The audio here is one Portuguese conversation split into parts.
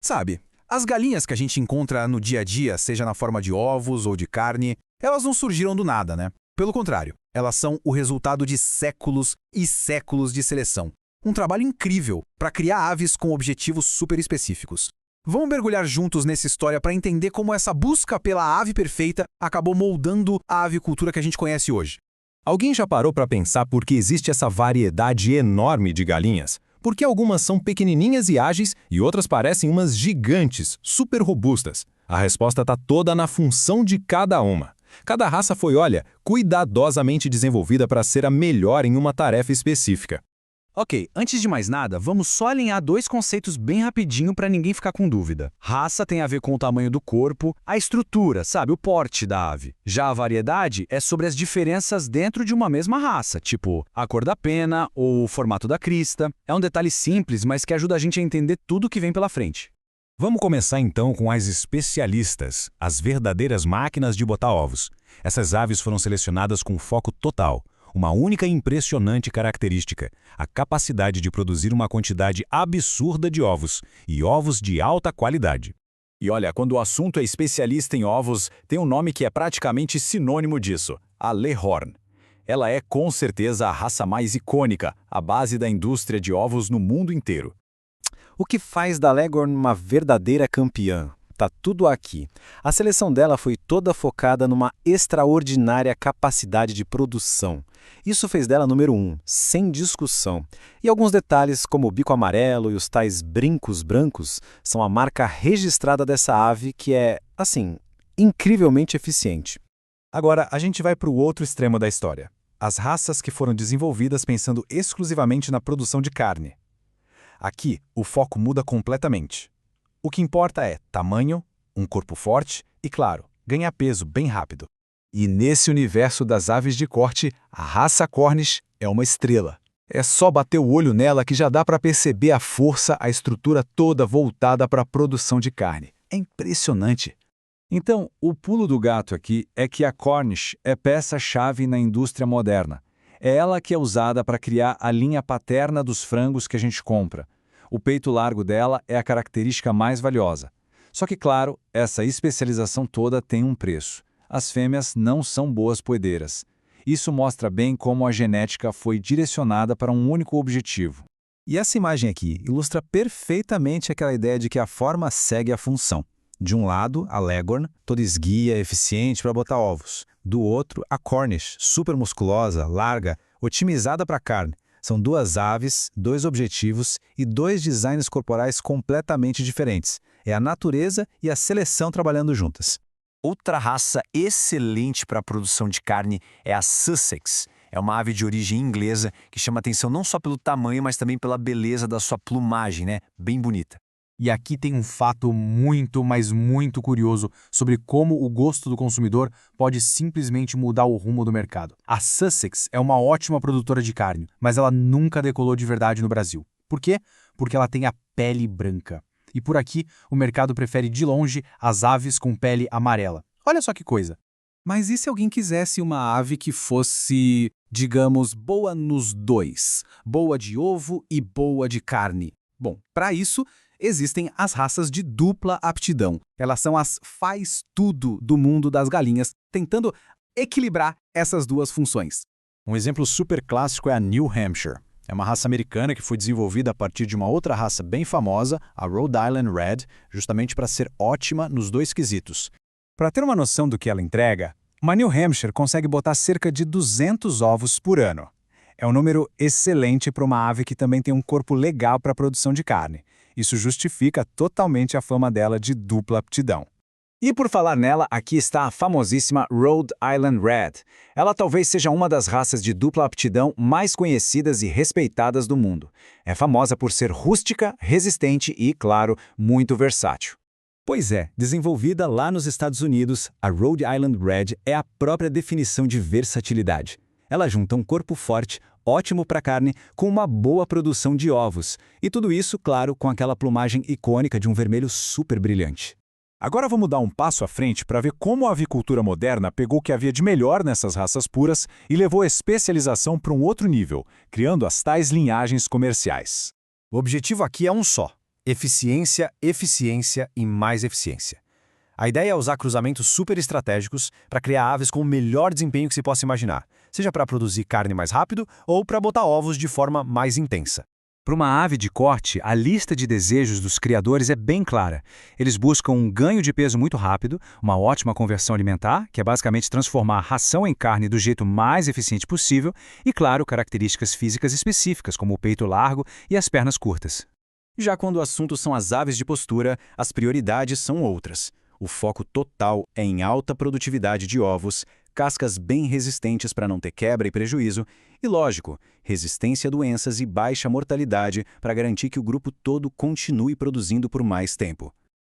Sabe, as galinhas que a gente encontra no dia a dia, seja na forma de ovos ou de carne, elas não surgiram do nada, né? Pelo contrário, elas são o resultado de séculos e séculos de seleção. Um trabalho incrível para criar aves com objetivos super específicos. Vamos mergulhar juntos nessa história para entender como essa busca pela ave perfeita acabou moldando a avicultura que a gente conhece hoje. Alguém já parou para pensar por que existe essa variedade enorme de galinhas? Por que algumas são pequenininhas e ágeis e outras parecem umas gigantes, super robustas? A resposta está toda na função de cada uma. Cada raça foi, cuidadosamente desenvolvida para ser a melhor em uma tarefa específica. Ok, antes de mais nada, vamos só alinhar dois conceitos bem rapidinho para ninguém ficar com dúvida. Raça tem a ver com o tamanho do corpo, a estrutura, sabe, o porte da ave. Já a variedade é sobre as diferenças dentro de uma mesma raça, tipo a cor da pena ou o formato da crista. É um detalhe simples, mas que ajuda a gente a entender tudo que vem pela frente. Vamos começar então com as especialistas, as verdadeiras máquinas de botar ovos. Essas aves foram selecionadas com foco total. Uma única e impressionante característica, a capacidade de produzir uma quantidade absurda de ovos, e ovos de alta qualidade. E olha, quando o assunto é especialista em ovos, tem um nome que é praticamente sinônimo disso, a Leghorn. Ela é com certeza a raça mais icônica, a base da indústria de ovos no mundo inteiro. O que faz da Leghorn uma verdadeira campeã? Tá tudo aqui. A seleção dela foi toda focada numa extraordinária capacidade de produção. Isso fez dela número 1, sem discussão. E alguns detalhes, como o bico amarelo e os tais brincos brancos, são a marca registrada dessa ave que é, incrivelmente eficiente. Agora, a gente vai para o outro extremo da história. As raças que foram desenvolvidas pensando exclusivamente na produção de carne. Aqui, o foco muda completamente. O que importa é tamanho, um corpo forte e, claro, ganhar peso bem rápido. E nesse universo das aves de corte, a raça Cornish é uma estrela. É só bater o olho nela que já dá para perceber a força, a estrutura toda voltada para a produção de carne. É impressionante. Então, o pulo do gato aqui é que a Cornish é peça-chave na indústria moderna. É ela que é usada para criar a linha paterna dos frangos que a gente compra. O peito largo dela é a característica mais valiosa. Só que, claro, essa especialização toda tem um preço. As fêmeas não são boas poedeiras. Isso mostra bem como a genética foi direcionada para um único objetivo. E essa imagem aqui ilustra perfeitamente aquela ideia de que a forma segue a função. De um lado, a Leghorn, toda esguia, eficiente para botar ovos. Do outro, a Cornish, super musculosa, larga, otimizada para carne. São duas aves, dois objetivos e dois designs corporais completamente diferentes. É a natureza e a seleção trabalhando juntas. Outra raça excelente para a produção de carne é a Sussex. É uma ave de origem inglesa que chama atenção não só pelo tamanho, mas também pela beleza da sua plumagem, né? Bem bonita. E aqui tem um fato muito, mas muito curioso sobre como o gosto do consumidor pode simplesmente mudar o rumo do mercado. A Sussex é uma ótima produtora de carne, mas ela nunca decolou de verdade no Brasil. Por quê? Porque ela tem a pele branca. E por aqui, o mercado prefere de longe as aves com pele amarela. Olha só que coisa. Mas e se alguém quisesse uma ave que fosse, digamos, boa nos dois? Boa de ovo e boa de carne? Bom, para isso, existem as raças de dupla aptidão. Elas são as faz-tudo do mundo das galinhas, tentando equilibrar essas duas funções. Um exemplo super clássico é a New Hampshire. É uma raça americana que foi desenvolvida a partir de uma outra raça bem famosa, a Rhode Island Red, justamente para ser ótima nos dois quesitos. Para ter uma noção do que ela entrega, uma New Hampshire consegue botar cerca de 200 ovos por ano. É um número excelente para uma ave que também tem um corpo legal para a produção de carne. Isso justifica totalmente a fama dela de dupla aptidão. E por falar nela, aqui está a famosíssima Rhode Island Red. Ela talvez seja uma das raças de dupla aptidão mais conhecidas e respeitadas do mundo. É famosa por ser rústica, resistente e, claro, muito versátil. Pois é, desenvolvida lá nos Estados Unidos, a Rhode Island Red é a própria definição de versatilidade. Ela junta um corpo forte, ótimo para carne, com uma boa produção de ovos. E tudo isso, claro, com aquela plumagem icônica de um vermelho super brilhante. Agora vamos dar um passo à frente para ver como a avicultura moderna pegou o que havia de melhor nessas raças puras e levou a especialização para um outro nível, criando as tais linhagens comerciais. O objetivo aqui é um só: Eficiência, eficiência e mais eficiência. A ideia é usar cruzamentos super estratégicos para criar aves com o melhor desempenho que se possa imaginar, seja para produzir carne mais rápido ou para botar ovos de forma mais intensa. Para uma ave de corte, a lista de desejos dos criadores é bem clara. Eles buscam um ganho de peso muito rápido, uma ótima conversão alimentar, que é basicamente transformar a ração em carne do jeito mais eficiente possível, e, claro, características físicas específicas, como o peito largo e as pernas curtas. Já quando o assunto são as aves de postura, as prioridades são outras. O foco total é em alta produtividade de ovos, cascas bem resistentes para não ter quebra e prejuízo, e, lógico, resistência a doenças e baixa mortalidade para garantir que o grupo todo continue produzindo por mais tempo.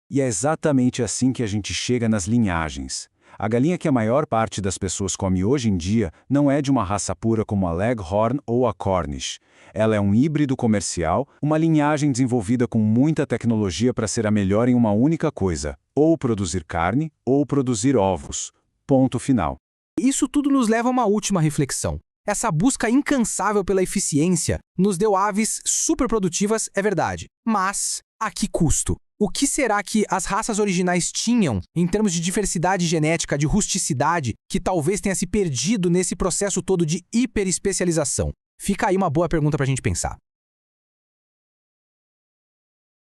E é exatamente assim que a gente chega nas linhagens. A galinha que a maior parte das pessoas come hoje em dia não é de uma raça pura como a Leghorn ou a Cornish. Ela é um híbrido comercial, uma linhagem desenvolvida com muita tecnologia para ser a melhor em uma única coisa, ou produzir carne ou produzir ovos. Ponto final. Isso tudo nos leva a uma última reflexão. Essa busca incansável pela eficiência nos deu aves superprodutivas, é verdade. Mas, a que custo? O que será que as raças originais tinham em termos de diversidade genética, de rusticidade, que talvez tenha se perdido nesse processo todo de hiperespecialização? Fica aí uma boa pergunta para a gente pensar.